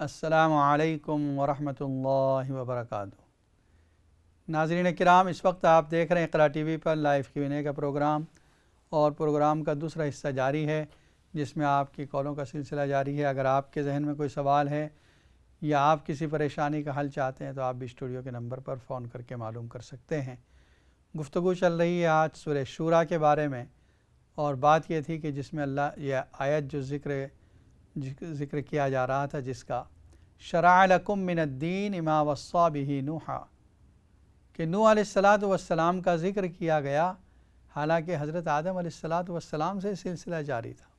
السلام علیکم ورحمۃ اللہ وبرکاتہ۔ ناظرین کرام، اس وقت آپ دیکھ رہے ہیں اقرا ٹی وی پر لائیو Q&A کا پروگرام، اور پروگرام کا دوسرا حصہ جاری ہے جس میں آپ کی کالوں کا سلسلہ جاری ہے۔ اگر آپ کے ذہن میں کوئی سوال ہے یا آپ کسی پریشانی کا حل چاہتے ہیں تو آپ بھی اسٹوڈیو کے نمبر پر فون کر کے معلوم کر سکتے ہیں۔ گفتگو چل رہی ہے آج سورہ شورا کے بارے میں، اور بات یہ تھی کہ جس میں اللہ یہ آیت جو ذکر کیا جا رہا تھا، جس کا شرع لکم من الدین ما وصی بہ نوحا، کہ نوح علیہ السلام کا ذکر کیا گیا، حالانکہ حضرت آدم علیہ السلام سے سلسلہ جاری تھا۔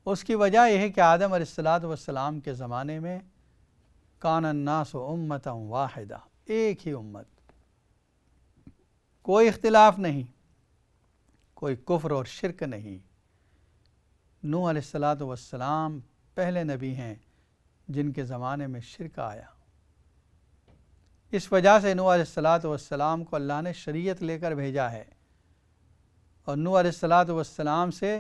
اس کی وجہ یہ ہے کہ آدم علیہ السلام کے زمانے میں کان الناس امتا واحدہ، ایک ہی امت، کوئی اختلاف نہیں، کوئی کفر اور شرک نہیں۔ نوح علیہ السلام پہلے نبی ہیں جن کے زمانے میں شرک آیا۔ اس وجہ سے نوح علیہ السلام کو اللہ نے شریعت لے کر بھیجا ہے، اور نوح علیہ السلام سے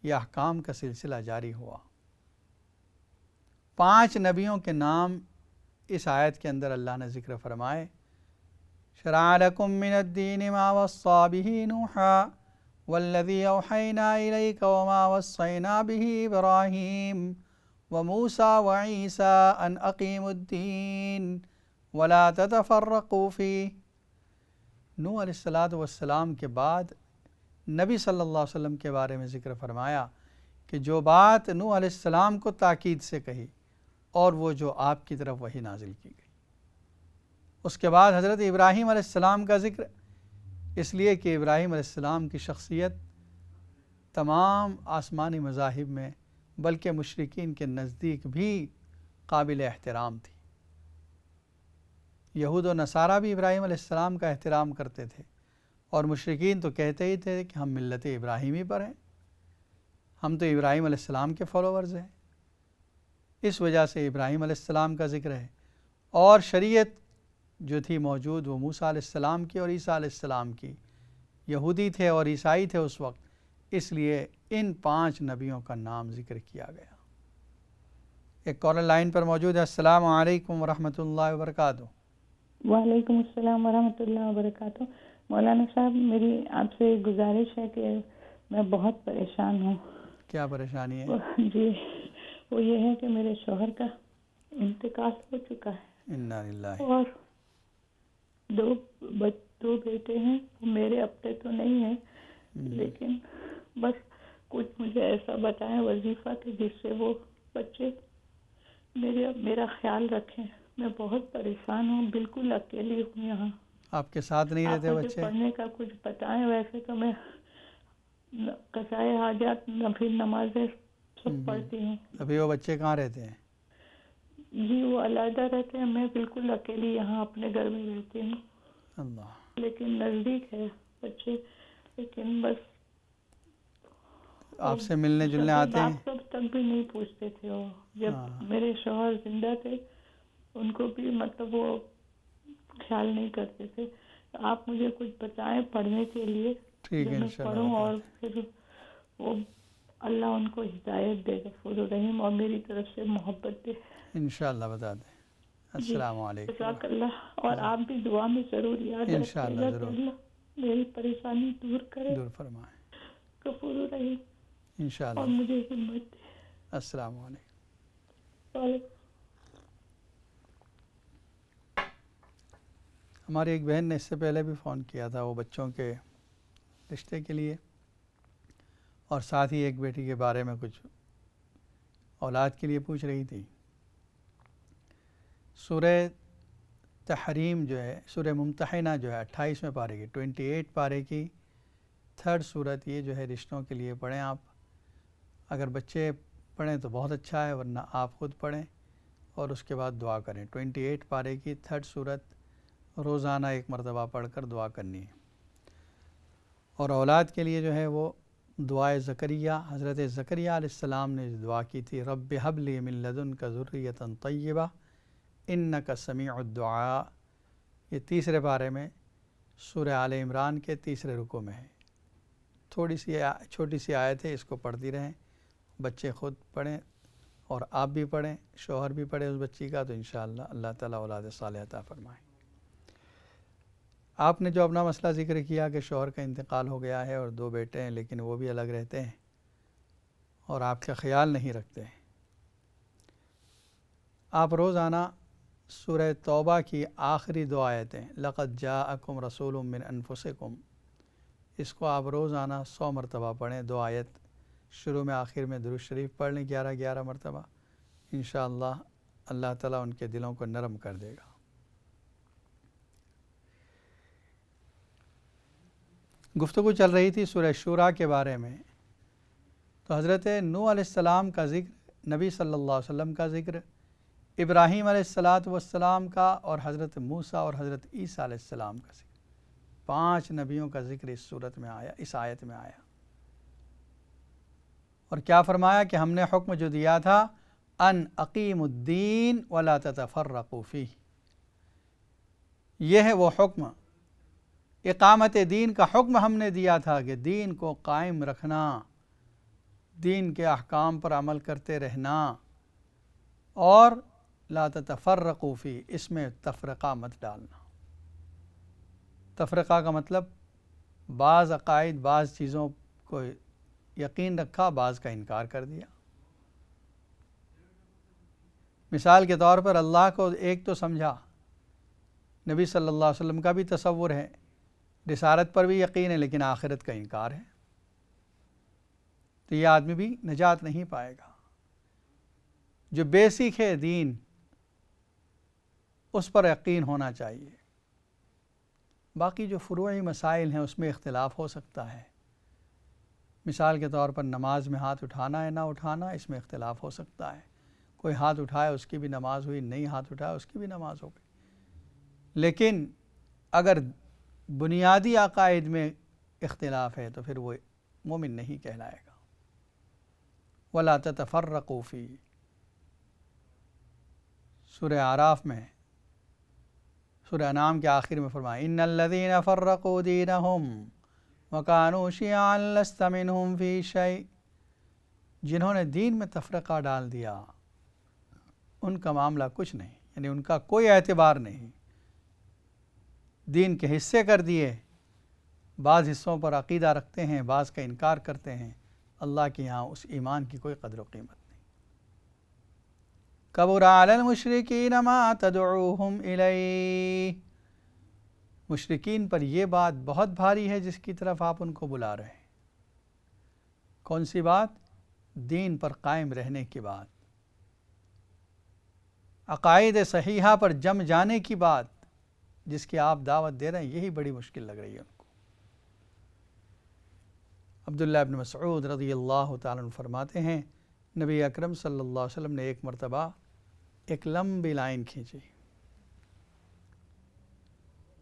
یہ احکام کا سلسلہ جاری ہوا۔ 5 نبیوں کے نام اس آیت کے اندر اللہ نے ذکر فرمائے۔ شرع لکم من الدین ما وصی بہ نوحا والذی اوحینا الیک وما وصینا بہ ابراہیم وموسیٰ وعیسیٰ ان اقیموا الدین ولا تتفرقوا فیہ۔ نوح علیہ السلام کے بعد نبی صلی اللہ علیہ وسلم کے بارے میں ذکر فرمایا کہ جو بات نوح علیہ السلام کو تاکید سے کہی، اور وہ جو آپ کی طرف وحی نازل کی گئی۔ اس کے بعد حضرت ابراہیم علیہ السلام کا ذکر، اس لیے کہ ابراہیم علیہ السلام کی شخصیت تمام آسمانی مذاہب میں بلکہ مشرکین کے نزدیک بھی قابل احترام تھی۔ یہود و نصارہ بھی ابراہیم علیہ السلام کا احترام کرتے تھے، اور مشرکین تو کہتے ہی تھے کہ ہم ملت ابراہیمی پر ہیں، ہم تو ابراہیم علیہ السلام کے فالوورز ہیں۔ اس وجہ سے ابراہیم علیہ السلام کا ذکر ہے، اور شریعت جو تھی موجود وہ موسیٰ علیہ السلام کی اور عیسیٰ علیہ السلام کی۔ یہودی تھے اور عیسائی تھے اس وقت، اس لیے ان 5 نبیوں کا نام ذکر کیا گیا۔ ایک کالر لائن پر موجود ہے۔ السلام علیکم ورحمۃ اللہ وبرکاتہ۔ وعلیکم السلام ورحمۃ اللہ وبرکاتہ۔ مولانا صاحب، میری آپ سے گزارش ہے کہ میں بہت پریشان ہوں۔ کیا پریشانی ہے؟ جی، وہ یہ ہے کہ میرے شوہر کا انتقال ہو چکا ہے، انا للہ، اور 2 بیٹے ہیں۔ میرے اپنے تو نہیں ہیں، لیکن بس کچھ مجھے ایسا بتائیں وظیفہ کہ جس سے وہ بچے میرا خیال رکھیں۔ میں بہت پریشان ہوں، بالکل اکیلی ہوں یہاں۔ آپ کے ساتھ نہیں رہتے مجھے بچے؟ پڑھنے کا کچھ بتائیں۔ ویسے تو میں قضائے حاجات، نفل نمازیں سب پڑھتی ہوں۔ ابھی وہ بچے کہاں رہتے ہیں؟ جی، وہ علیحدہ رہتے ہیں، میں بالکل اکیلی یہاں اپنے گھر میں رہتی ہوں۔ اللہ، لیکن نزدیک ہے بچے، لیکن بس آپ سے ملنے جلنے آتے ہیں؟ ڈاکٹر تک بھی نہیں پوچھتے تھے۔ وہ جب میرے شوہر زندہ تھے ان کو بھی مطلب وہ خیال نہیں کرتے تھے۔ آپ مجھے کچھ بتائیں پڑھنے کے لیے، ٹھیک ہے، میں پڑھوں، اور پھر وہ اللہ ان کو ہدایت دے، غفور الرحیم، اور میری طرف سے محبت دے۔ انشاءاللہ بتا دیں۔ السلام علیکم۔ جزاک اللہ، اور آپ بھی دعا میں ضرور یاد رکھیے انشاءاللہ گا کہ ضرور، اللہ میری پریشانی دور کرے، دور فرمائیں غفور الرحیم، انشاءاللہ۔ اور مجھے ہمت دے۔ السلام علیکم۔ وعلیکم۔ ہماری ایک بہن نے اس سے پہلے بھی فون کیا تھا، وہ بچوں کے رشتے کے لیے، اور ساتھ ہی ایک بیٹی کے بارے میں کچھ اولاد کے لیے پوچھ رہی تھی۔ سورہ تحریم جو ہے، سورہ ممتحنہ جو ہے 28ویں پارے کی 28 پارے کی 3rd سورت، یہ جو ہے رشتوں کے لیے پڑھیں آپ۔ اگر بچے پڑھیں تو بہت اچھا ہے، ورنہ آپ خود پڑھیں اور اس کے بعد دعا کریں۔ 28 پارے کی 3rd سورت روزانہ 1 مرتبہ پڑھ کر دعا کرنی ہے۔ اور اولاد کے لیے جو ہے وہ دعائے زکریا، حضرت زکریا علیہ السلام نے دعا کی تھی، رب ہب لی من لدنک ذریۃ طیبہ انک سمیع الدعاء۔ یہ 3 پارے میں سورہ آل عمران کے 3 رکوع میں ہے۔ تھوڑی سی چھوٹی سی آیت ہے، اس کو پڑھتی رہیں، بچے خود پڑھیں اور آپ بھی پڑھیں، شوہر بھی پڑھے اس بچی کا، تو انشاءاللہ اللہ تعالیٰ اولاد صالح عطا فرمائیں۔ آپ نے جو اپنا مسئلہ ذکر کیا کہ شوہر کا انتقال ہو گیا ہے اور 2 بیٹے ہیں لیکن وہ بھی الگ رہتے ہیں اور آپ کا خیال نہیں رکھتے ہیں، آپ روزانہ سورہ توبہ کی آخری 2 آیتیں لقد جاءکم رسول من انفسکم، اس کو آپ روزانہ 100 مرتبہ پڑھیں۔ 2 آیت شروع میں آخر میں درود شریف پڑھ لیں 11 مرتبہ، انشاءاللہ اللہ تعالیٰ ان کے دلوں کو نرم کر دے گا۔ گفتگو چل رہی تھی سورہ شورا کے بارے میں، تو حضرت نوح علیہ السلام کا ذکر، نبی صلی اللہ علیہ وسلم کا ذکر، ابراہیم علیہ السلام کا، اور حضرت موسیٰ اور حضرت عیسیٰ علیہ السلام کا ذکر، 5 نبیوں کا ذکر اس صورت میں آیا، اس آیت میں آیا۔ اور کیا فرمایا کہ ہم نے حکم جو دیا تھا ان اقیم الدین ولا تتفرقوا فیہ، یہ ہے وہ حکم، اقامت دین کا حکم ہم نے دیا تھا کہ دین کو قائم رکھنا، دین کے احکام پر عمل کرتے رہنا، اور لا تتفرقوا فیہ، اس میں تفرقہ مت ڈالنا۔ تفرقہ کا مطلب بعض عقائد، بعض چیزوں کو یقین رکھا، بعض کا انکار کر دیا۔ مثال کے طور پر اللہ کو ایک تو سمجھا، نبی صلی اللہ علیہ وسلم کا بھی تصور ہے، رسالت پر بھی یقین ہے، لیکن آخرت کا انکار ہے، تو یہ آدمی بھی نجات نہیں پائے گا۔ جو بیسک ہے دین، اس پر یقین ہونا چاہیے، باقی جو فروعی مسائل ہیں اس میں اختلاف ہو سکتا ہے۔ مثال کے طور پر نماز میں ہاتھ اٹھانا ہے نہ اٹھانا، اس میں اختلاف ہو سکتا ہے، کوئی ہاتھ اٹھائے اس کی بھی نماز ہوئی، نہیں ہاتھ اٹھائے اس کی بھی نماز ہو گئی۔ لیکن اگر بنیادی عقائد میں اختلاف ہے تو پھر وہ مومن نہیں کہلائے گا۔ وَلَا تَتَفَرَّقُوا فِيهِ، سورہ اعراف میں، سورہ انعام کے آخر میں فرمایا ان الذین فرقوا دینہم وکانوا شیعا لست منہم فی شیء، جنہوں نے دین میں تفرقہ ڈال دیا ان کا معاملہ کچھ نہیں، یعنی ان کا کوئی اعتبار نہیں، دین کے حصے کر دیے، بعض حصوں پر عقیدہ رکھتے ہیں، بعض کا انکار کرتے ہیں، اللہ کے یہاں اس ایمان کی کوئی قدر و قیمت نہیں۔ کبر علی المشرکین ما تدعوہم الیہ، مشرکین پر یہ بات بہت بھاری ہے جس کی طرف آپ ان کو بلا رہے ہیں۔ کون سی بات؟ دین پر قائم رہنے کی بات، عقائد صحیحہ پر جم جانے کی بات، جس کی آپ دعوت دے رہے ہیں، یہی بڑی مشکل لگ رہی ہے ان کو۔ عبداللہ ابن مسعود رضی اللہ تعالیٰ عنہ فرماتے ہیں نبی اکرم صلی اللہ علیہ وسلم نے ایک مرتبہ ایک لمبی لائن کھینچی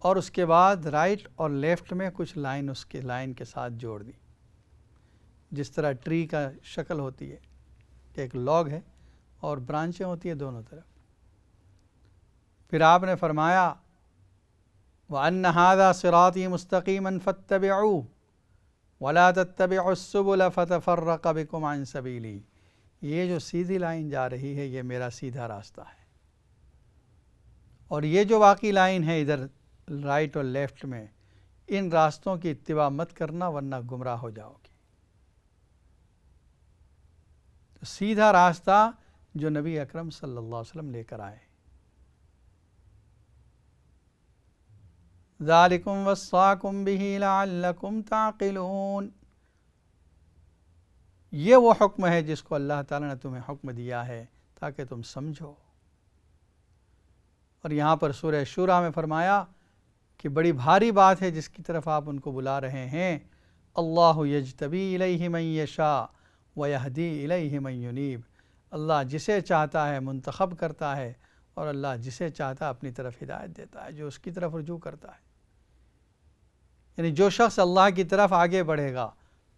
اور اس کے بعد رائٹ اور لیفٹ میں کچھ لائن اس کے لائن کے ساتھ جوڑ دی، جس طرح ٹری کا شکل ہوتی ہے کہ ایک لاگ ہے اور برانچیں ہوتی ہیں دونوں طرف۔ پھر آپ نے فرمایا وَأَنَّ هَذَا صِرَاطِي مُسْتَقِيمًا فَاتَّبِعُوهُ وَلَا تَتَّبِعُوا السُّبُلَ فَتَفَرَّقَ بِكُمْ عَنْ سَبِيلِهِ، یہ جو سیدھی لائن جا رہی ہے یہ میرا سیدھا راستہ ہے، اور یہ جو باقی لائن ہے ادھر رائٹ اور لیفٹ میں، ان راستوں کی اتباع مت کرنا ورنہ گمراہ ہو جاؤ گے۔ تو سیدھا راستہ جو نبی اکرم صلی اللہ علیہ وسلم لے کر آئے، ذَلِكُمْ وَصَّاكُمْ بِهِ لَعَلَّكُمْ تَعْقِلُونَ، یہ وہ حکم ہے جس کو اللہ تعالیٰ نے تمہیں حکم دیا ہے تاکہ تم سمجھو۔ اور یہاں پر سورہ شورا میں فرمایا کہ بڑی بھاری بات ہے جس کی طرف آپ ان کو بلا رہے ہیں، اللہ یجتبی الیہ من یشاء ویہدی الیہ من ینیب، اللہ جسے چاہتا ہے منتخب کرتا ہے اور اللہ جسے چاہتا ہے اپنی طرف ہدایت دیتا ہے، جو اس کی طرف رجوع کرتا ہے۔ یعنی جو شخص اللہ کی طرف آگے بڑھے گا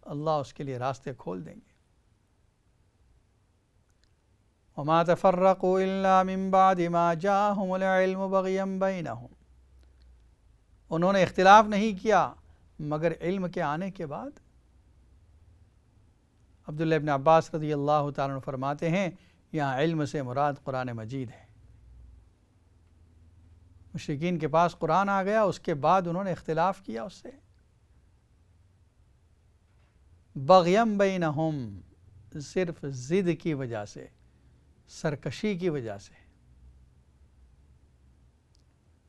اللہ اس کے لیے راستے کھول دیں گے۔ وَمَا تَفَرَّقُوا إِلَّا مِن بَعْدِ مَا جَاءَهُمُ الْعِلْمُ بَغْيًا بَيْنَهُمْ، انہوں نے اختلاف نہیں کیا مگر علم کے آنے کے بعد۔ عبداللہ ابن عباس رضی اللہ تعالیٰ عنہ فرماتے ہیں یہاں علم سے مراد قرآن مجید ہے۔ مشرکین کے پاس قرآن آ گیا، اس کے بعد انہوں نے اختلاف کیا اس سے، بغیم بینہم، صرف ضد کی وجہ سے، سرکشی کی وجہ سے۔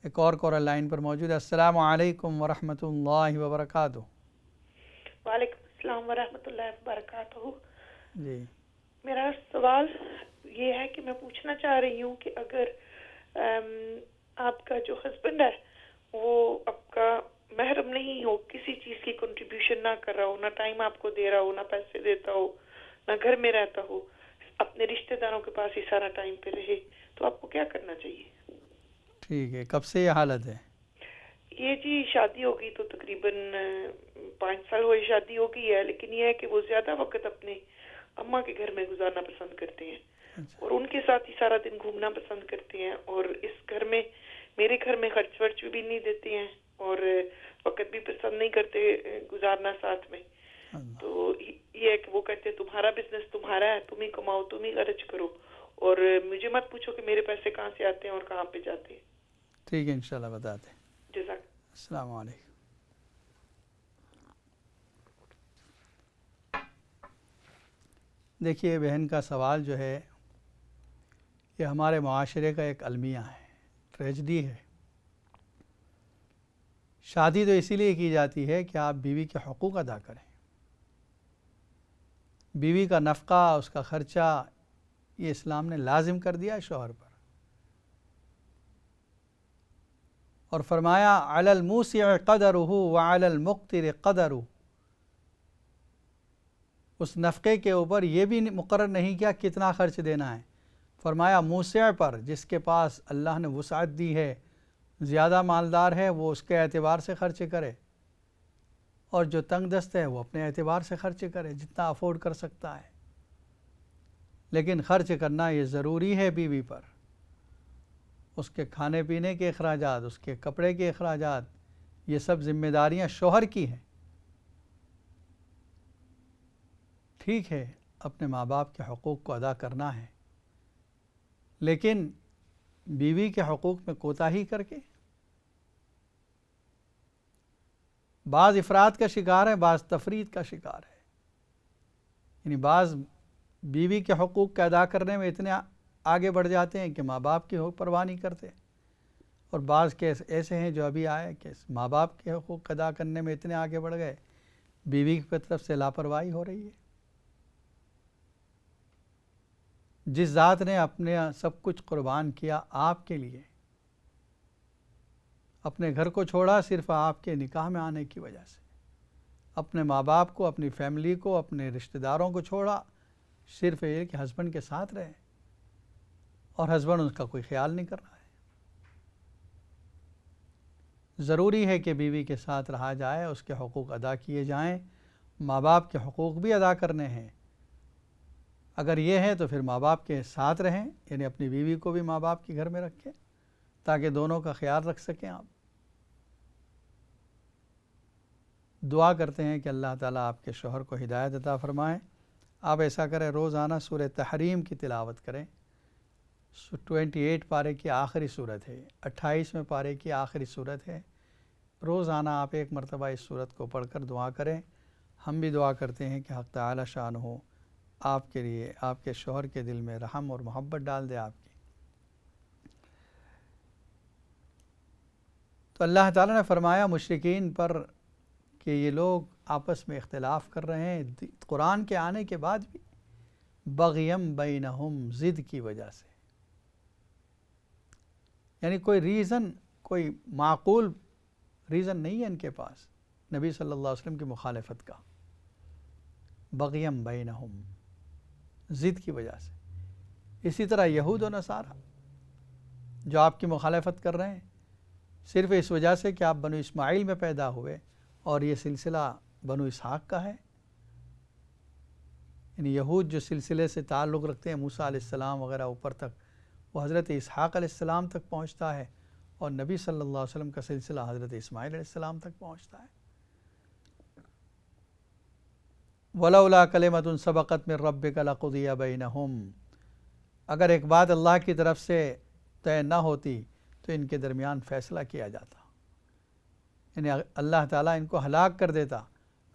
ایک اور کال لائن پر موجود ہے۔ السلام علیکم ورحمۃ اللہ وبرکاتہ۔ وعلیکم السلام ورحمۃ اللہ وبرکاتہ۔ جی، میرا سوال یہ ہے کہ میں پوچھنا چاہ رہی ہوں کہ اگر آپ کا جو ہسبینڈ ہے وہ آپ کا محرم نہیں ہو، کسی چیز کی کنٹریبیوشن نہ کر رہا ہو، نہ ٹائم آپ کو دے رہا ہو، نہ پیسے دیتا ہو، نہ گھر میں رہتا ہو، اپنے رشتہ داروں کے پاس ہی سارا ٹائم پہ رہے، تو آپ کو کیا کرنا چاہیے؟ ٹھیک ہے، کب سے یہ حالت ہے؟ یہ جی شادی ہوگی تو تقریباً 5 سال ہوئے شادی ہو گئی ہے، لیکن یہ ہے کہ وہ زیادہ وقت اپنے اماں کے گھر میں گزارنا پسند کرتے ہیں اور ان کے ساتھ ہی سارا دن گھومنا پسند کرتے ہیں، اور اس گھر میں میرے گھر میں خرچ ورچ بھی نہیں دیتے ہیں اور وقت بھی پسند نہیں کرتے گزارنا ساتھ میں۔ تو یہ ہے کہ وہ کہتے ہیں تمہارا بزنس تمہارا ہے، تم ہی کماؤ، تم ہی خرچ کرو، اور مجھے مت پوچھو کہ میرے پیسے کہاں سے آتے ہیں اور کہاں پہ جاتے ہیں۔ ٹھیک ہے، انشاءاللہ بتاتے ہیں۔ جزاک۔ السلام علیکم۔ دیکھیے، بہن کا سوال جو ہے یہ ہمارے معاشرے کا ایک المیہ ہے، ٹریجڈی ہے۔ شادی تو اسی لیے کی جاتی ہے کہ آپ بیوی کے حقوق ادا کریں، بیوی کا نفقہ، اس کا خرچہ، یہ اسلام نے لازم کر دیا ہے شوہر پر، اور فرمایا علی الموسع قدرہ وعلی المقتر قدرہ۔ اس نفقے کے اوپر یہ بھی مقرر نہیں کیا کتنا خرچ دینا ہے، فرمایا موسع پر، جس کے پاس اللہ نے وسعت دی ہے، زیادہ مالدار ہے، وہ اس کے اعتبار سے خرچ کرے، اور جو تنگ دست ہے وہ اپنے اعتبار سے خرچ کرے جتنا افورڈ کر سکتا ہے۔ لیکن خرچ کرنا یہ ضروری ہے بیوی پر، اس کے کھانے پینے کے اخراجات، اس کے کپڑے کے اخراجات، یہ سب ذمہ داریاں شوہر کی ہیں۔ ٹھیک ہے، اپنے ماں باپ کے حقوق کو ادا کرنا ہے، لیکن بیوی کے حقوق میں کوتاہی کر کے بعض افراد کا شکار ہے، بعض تفرید کا شکار ہے۔ یعنی بعض بیوی کے حقوق کا ادا کرنے میں اتنے آگے بڑھ جاتے ہیں کہ ماں باپ کی پرواہ نہیں کرتے، اور بعض کیس ایسے ہیں جو ابھی آئے کہ ماں باپ کے حقوق ادا کرنے میں اتنے آگے بڑھ گئے، بیوی کی طرف سے لاپرواہی ہو رہی ہے۔ جس ذات نے اپنے سب کچھ قربان کیا آپ کے لیے، اپنے گھر کو چھوڑا صرف آپ کے نکاح میں آنے کی وجہ سے، اپنے ماں باپ کو، اپنی فیملی کو، اپنے رشتہ داروں کو چھوڑا صرف یہ کہ ہسبینڈ کے ساتھ رہے، اور ہسبینڈ اس کا کوئی خیال نہیں کر رہا ہے۔ ضروری ہے کہ بیوی کے ساتھ رہا جائے، اس کے حقوق ادا کیے جائیں، ماں باپ کے حقوق بھی ادا کرنے ہیں۔ اگر یہ ہے تو پھر ماں باپ کے ساتھ رہیں، یعنی اپنی بیوی کو بھی ماں باپ کے گھر میں رکھیں تاکہ دونوں کا خیال رکھ سکیں آپ۔ دعا کرتے ہیں کہ اللہ تعالیٰ آپ کے شوہر کو ہدایت عطا فرمائیں۔ آپ ایسا کریں، روزانہ سورہ تحریم کی تلاوت کریں۔ 28 پارے کی آخری صورت ہے، 28ویں پارے کی آخری صورت ہے۔ روزانہ آپ ایک مرتبہ اس صورت کو پڑھ کر دعا کریں۔ ہم بھی دعا کرتے ہیں کہ حق تعالی شان ہو آپ کے لیے، آپ کے شوہر کے دل میں رحم اور محبت ڈال دے آپ کی۔ تو اللہ تعالیٰ نے فرمایا مشرکین پر کہ یہ لوگ آپس میں اختلاف کر رہے ہیں قرآن کے آنے کے بعد بھی، بغیم بینہم، ضد کی وجہ سے، یعنی کوئی ریزن، کوئی معقول ریزن نہیں ہے ان کے پاس نبی صلی اللہ علیہ وسلم کی مخالفت کا۔ بغیم بینہم، ضد کی وجہ سے۔ اسی طرح یہود و نصارہ جو آپ کی مخالفت کر رہے ہیں صرف اس وجہ سے کہ آپ بنو اسماعیل میں پیدا ہوئے اور یہ سلسلہ بنو اسحاق کا ہے، یعنی یہود جو سلسلے سے تعلق رکھتے ہیں موسیٰ علیہ السلام وغیرہ اوپر تک، وہ حضرت اسحاق علیہ السلام تک پہنچتا ہے، اور نبی صلی اللہ علیہ وسلم کا سلسلہ حضرت اسماعیل علیہ السلام تک پہنچتا ہے۔ وَلَوْلَا كَلِمَةٌ سَبَقَتْ مِن رَبِّكَ لَقُضِيَ بَيْنَهُمْ، اگر ایک بات اللہ کی طرف سے طے نہ ہوتی تو ان کے درمیان فیصلہ کیا جاتا، یعنی اللہ تعالیٰ ان کو ہلاک کر دیتا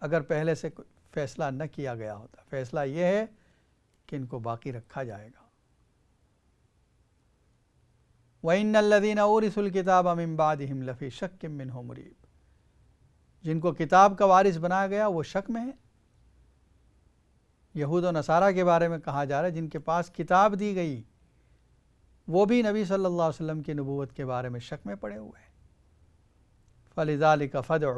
اگر پہلے سے فیصلہ نہ کیا گیا ہوتا۔ فیصلہ یہ ہے کہ ان کو باقی رکھا جائے گا۔ وَإِنَّ الَّذِينَ أُورِثُوا الْكِتَابَ مِن بَعْدِهِمْ لَفِي شَكٍّ مِّنْهُ مُرِيبٍ، جن کو کتاب کا وارث بنایا گیا وہ شک میں ہے۔ یہود و نصارہ کے بارے میں کہا جا رہا ہے جن کے پاس کتاب دی گئی وہ بھی نبی صلی اللہ علیہ وسلم کی نبوت کے بارے میں شک میں پڑے ہوئے ہیں۔ فَلِذَلِكَ فَادْعُ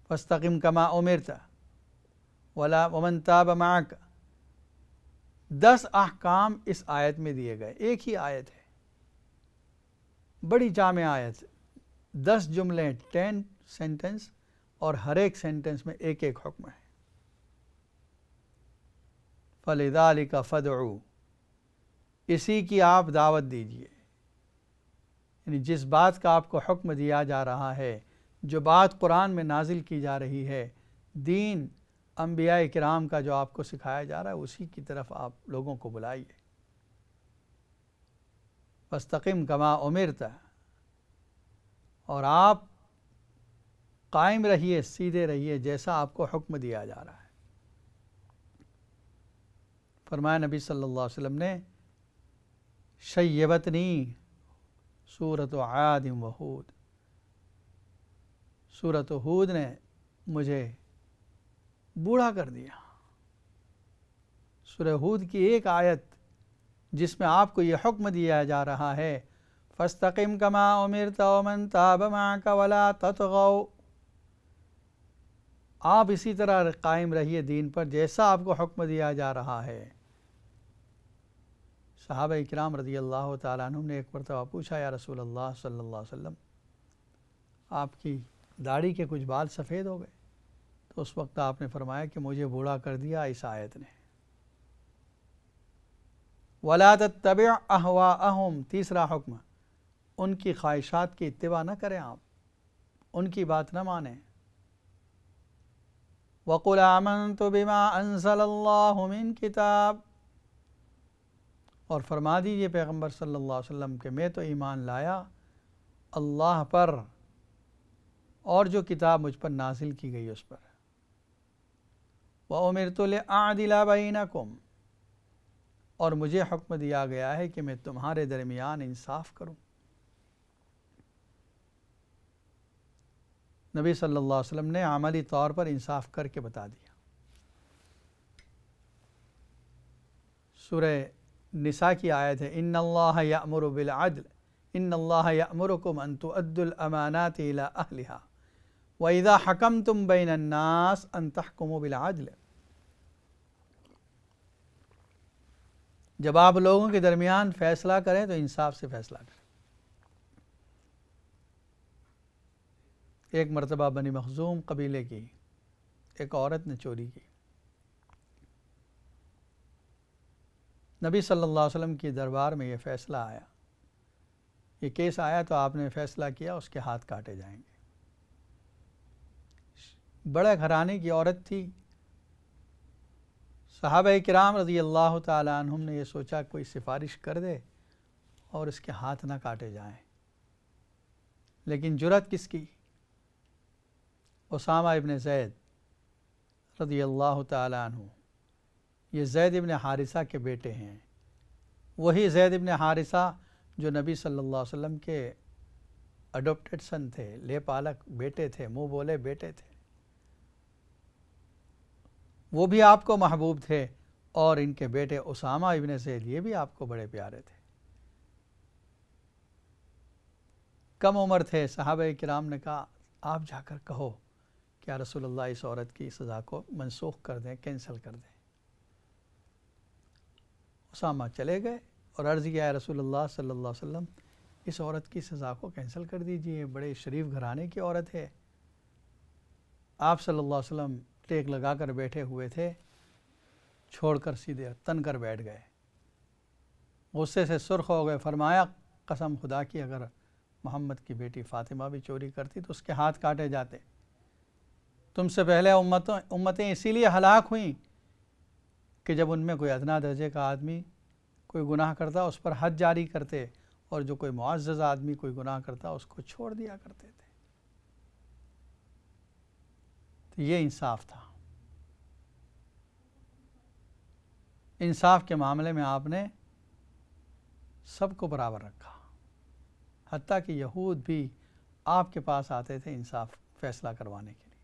فَاسْتَقِمْ كَمَا أُمِرْتَ وَمَنْ تَابَ مَعَكَ۔ 10 احکام اس آیت میں دیے گئے، ایک ہی آیت ہے، بڑی جامع آیت، 10 جملے، 10 سینٹنس، اور ہر ایک سینٹنس میں ایک ایک حکم ہے۔ فَلِذَلِكَ فَادْعُ، اسی کی آپ دعوت دیجئے، یعنی جس بات کا آپ کو حکم دیا جا رہا ہے، جو بات قرآن میں نازل کی جا رہی ہے، دین انبیاء کرام کا جو آپ کو سکھایا جا رہا ہے، اسی کی طرف آپ لوگوں کو بلائیے۔ فَاسْتَقِمْ كَمَا أُمِرْتَ، اور آپ قائم رہیے، سیدھے رہیے جیسا آپ کو حکم دیا جا رہا ہے۔ فرمایا نبی صلی اللہ علیہ وسلم نے، شیبتنی سورۃ عاد و ہود، سورۃ ہود نے مجھے بوڑھا کر دیا۔ سورہ ہود کی ایک آیت جس میں آپ کو یہ حکم دیا جا رہا ہے، فَاسْتَقِمْ كَمَا أُمِرْتَ وَمَنْ تَابَ مَعَكَ وَلَا تَطْغَوْا، آپ اسی طرح قائم رہیے دین پر جیسا آپ کو حکم دیا جا رہا ہے۔ صحابہ اکرام رضی اللہ تعالیٰ عنہم نے ایک مرتبہ پوچھا، یا رسول اللہ صلی اللہ علیہ وسلم، آپ کی داڑھی کے کچھ بال سفید ہو گئے؟ تو اس وقت آپ نے فرمایا کہ مجھے بوڑھا کر دیا اس آیت نے۔ وَلَا تَتَّبِعْ أَهْوَاءَهُمْ، تیسرا حکم، ان کی خواہشات کی اتباع نہ کریں، آپ ان کی بات نہ مانیں۔ وَقُلْ آمَنْتُ بِمَا أَنزَلَ اللَّهُ مِنْ کتاب، اور فرما دیجئے پیغمبر صلی اللہ علیہ وسلم کہ میں تو ایمان لایا اللہ پر اور جو کتاب مجھ پر نازل کی گئی اس پر۔ وَأُمِرْتُ لِأَعْدِلَ بَيْنَكُمْ، اور مجھے حکم دیا گیا ہے کہ میں تمہارے درمیان انصاف کروں۔ نبی صلی اللہ علیہ وسلم نے عملی طور پر انصاف کر کے بتا دیا۔ سورہ نساء کی آیت ہے، ان اللہ یأمر بالعدل، ان اللہ یأمرکم ان تؤدوا الامانات الی اہلہا واذا حکمتم بین الناس ان تحکموا بالعدل، جب آپ لوگوں کے درمیان فیصلہ کریں تو انصاف سے فیصلہ کریں۔ ایک مرتبہ بنی مخزوم قبیلے کی ایک عورت نے چوری کی، نبی صلی اللہ علیہ وسلم کی دربار میں یہ فیصلہ آیا، یہ کیس آیا تو آپ نے فیصلہ کیا اس کے ہاتھ کاٹے جائیں گے۔ بڑے گھرانے کی عورت تھی، صحابہ کرام رضی اللہ تعالی عنہم نے یہ سوچا کوئی سفارش کر دے اور اس کے ہاتھ نہ کاٹے جائیں، لیکن جرأت کس کی؟ اسامہ ابن زید رضی اللہ تعالی عنہ، یہ زید ابن حارثہ کے بیٹے ہیں، وہی زید ابن حارثہ جو نبی صلی اللہ علیہ وسلم کے اڈوپٹڈ سن تھے، لے پالک بیٹے تھے، منہ بولے بیٹے تھے، وہ بھی آپ کو محبوب تھے، اور ان کے بیٹے اسامہ ابن زید یہ بھی آپ کو بڑے پیارے تھے۔ کم عمر تھے، صحابہ کرام نے کہا آپ جا کر کہو کہ یا رسول اللہ اس عورت کی سزا کو منسوخ کر دیں، کینسل کر دیں۔ اسامہ چلے گئے اور عرض کیا یا رسول اللہ صلی اللہ علیہ وسلم اس عورت کی سزا کو کینسل کر دیجئے، بڑے شریف گھرانے کی عورت ہے۔ آپ صلی اللہ علیہ وسلم ٹیک لگا کر بیٹھے ہوئے تھے، چھوڑ کر سیدھے تن کر بیٹھ گئے، غصے سے سرخ ہو گئے، فرمایا قسم خدا کی اگر محمد کی بیٹی فاطمہ بھی چوری کرتی تو اس کے ہاتھ کاٹے جاتے۔ تم سے پہلے امتیں اسی لیے ہلاک ہوئیں کہ جب ان میں کوئی ادنا درجے کا آدمی کوئی گناہ کرتا اس پر حد جاری کرتے، اور جو کوئی معزز آدمی کوئی گناہ کرتا اس کو چھوڑ دیا کرتے تھے۔ تو یہ انصاف تھا۔ انصاف کے معاملے میں آپ نے سب کو برابر رکھا، حتیٰ کہ یہود بھی آپ کے پاس آتے تھے انصاف فیصلہ کروانے کے لیے۔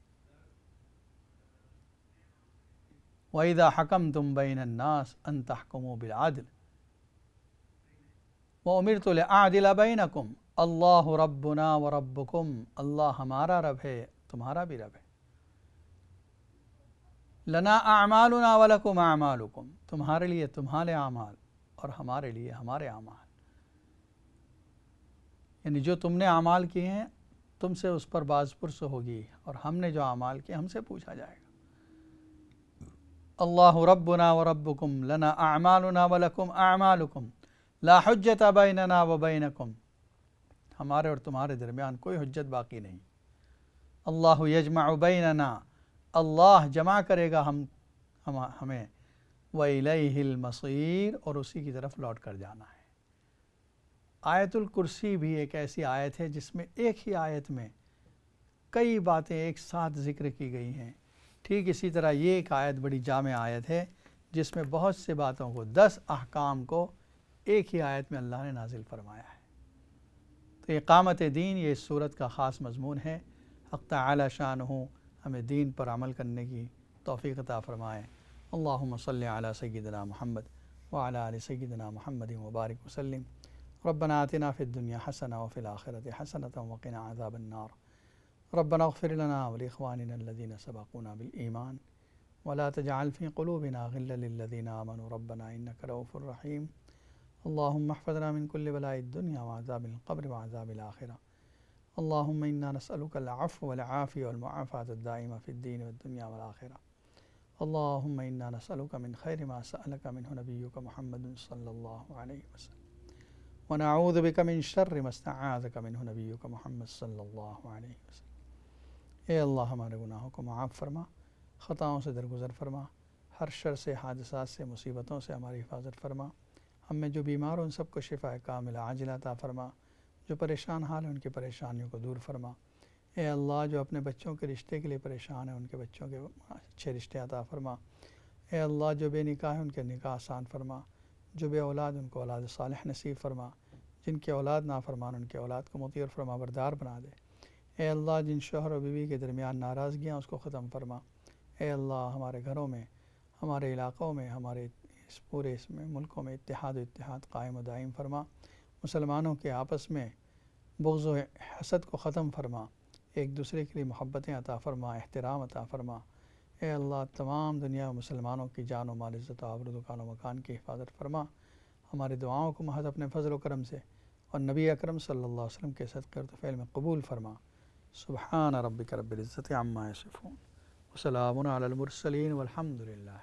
وَإِذَا حَكَمْتُمْ بَيْنَ النَّاسِ أَن تَحْكُمُوا بِالْعَدْلِ وَأُمِرْتُ لِأَعْدِلَ بَيْنَكُمْ اللَّهُ رَبُّنَا وَرَبُّكُمْ، اللہ ہمارا رب ہے تمہارا بھی رب ہے۔ لَنَا أَعْمَالُنَا وَلَكُمْ أَعْمَالُكُمْ، تمہارے لیے تمہارے اعمال اور ہمارے لیے ہمارے اعمال، یعنی جو تم نے اعمال کیے ہیں تم سے اس پر باز پرس ہوگی، اور ہم نے جو اعمال کیے ہم سے پوچھا جائے گا۔ اللہ ربنا وربکم لنا اعمالنا ولکم اعمالکم لا حجت بیننا وبینکم، ہمارے اور تمہارے درمیان کوئی حجت باقی نہیں۔ اللہ یجمع بیننا، اللہ جمع کرے گا ہمیں، وَإِلَيْهِ الْمَصِيرُ، اور اسی کی طرف لوٹ کر جانا ہے۔ آیت الکرسی بھی ایک ایسی آیت ہے جس میں ایک ہی آیت میں کئی باتیں ایک ساتھ ذکر کی گئی ہیں۔ ٹھیک اسی طرح یہ ایک آیت بڑی جامع آیت ہے جس میں بہت سے باتوں کو 10 احکام کو ایک ہی آیت میں اللہ نے نازل فرمایا ہے۔ تو اقامت دین یہ اس صورت کا خاص مضمون ہے۔ حق تعالی شانہ ہمیں دین پر عمل کرنے کی توفیق عطا فرمائے۔ اللہم صلی علی سیدنا محمد وعلی آل سیدنا محمد وبارک وسلم۔ ربنا آتنا فی الدنیا حسنہ وفی الآخرۃ حسنۃ وقنا عذاب النار۔ ربنا اغفر لنا ولإخواننا الذين سبقونا بالإيمان ولا تجعل في قلوبنا غلا للذين آمنوا ربنا إنك رؤوف رحيم۔ اللهم احفظنا من كل بلاء الدنيا وعذاب القبر وعذاب الآخرة۔ اللهم إنا نسألك العفو والعافية والمعافاة الدائمة في الدين والدنيا والآخرة۔ اللهم إنا نسألك من خير ما سألك منه نبيك محمد صلى الله عليه وسلم، ونعوذ بك من شر ما استعاذك منه نبيك محمد صلی اللہ علیہ وسلم۔ اے اللہ ہمارے گناہوں کو معاف فرما، خطاؤں سے درگزر فرما، ہر شر سے، حادثات سے، مصیبتوں سے ہماری حفاظت فرما۔ ہم میں جو بیمار ان سب کو شفاء کاملہ عاجلہ عطا فرما، جو پریشان حال ہیں ان کی پریشانیوں کو دور فرما۔ اے اللہ جو اپنے بچوں کے رشتے کے لیے پریشان ہیں ان کے بچوں کے اچھے رشتے عطا فرما۔ اے اللہ جو بے نکاح ہیں ان کے نکاح آسان فرما، جو بے اولاد ان کو اولاد صالح نصیب فرما، جن کے اولاد نافرمان ان کے اولاد کو مطیع اور فرما بردار بنا دے۔ اے اللہ جن شوہر و بیوی کے درمیان ناراضگیاں اس کو ختم فرما۔ اے اللہ ہمارے گھروں میں، ہمارے علاقوں میں، ہمارے اس ملکوں میں اتحاد قائم و دائم فرما۔ مسلمانوں کے آپس میں بغض و حسد کو ختم فرما، ایک دوسرے کے لیے محبتیں عطا فرما، احترام عطا فرما۔ اے اللہ تمام دنیا و مسلمانوں کی جان و مال، عزت و آبرو، دکان و مکان کی حفاظت فرما۔ ہماری دعاؤں کو محض اپنے فضل و کرم سے اور نبی اکرم صلی اللہ علیہ وسلم کے صدقے اور طفیل میں قبول فرما۔ سبحان ربک رب العزت عما یصفون وسلام علی المرسلین والحمد للہ۔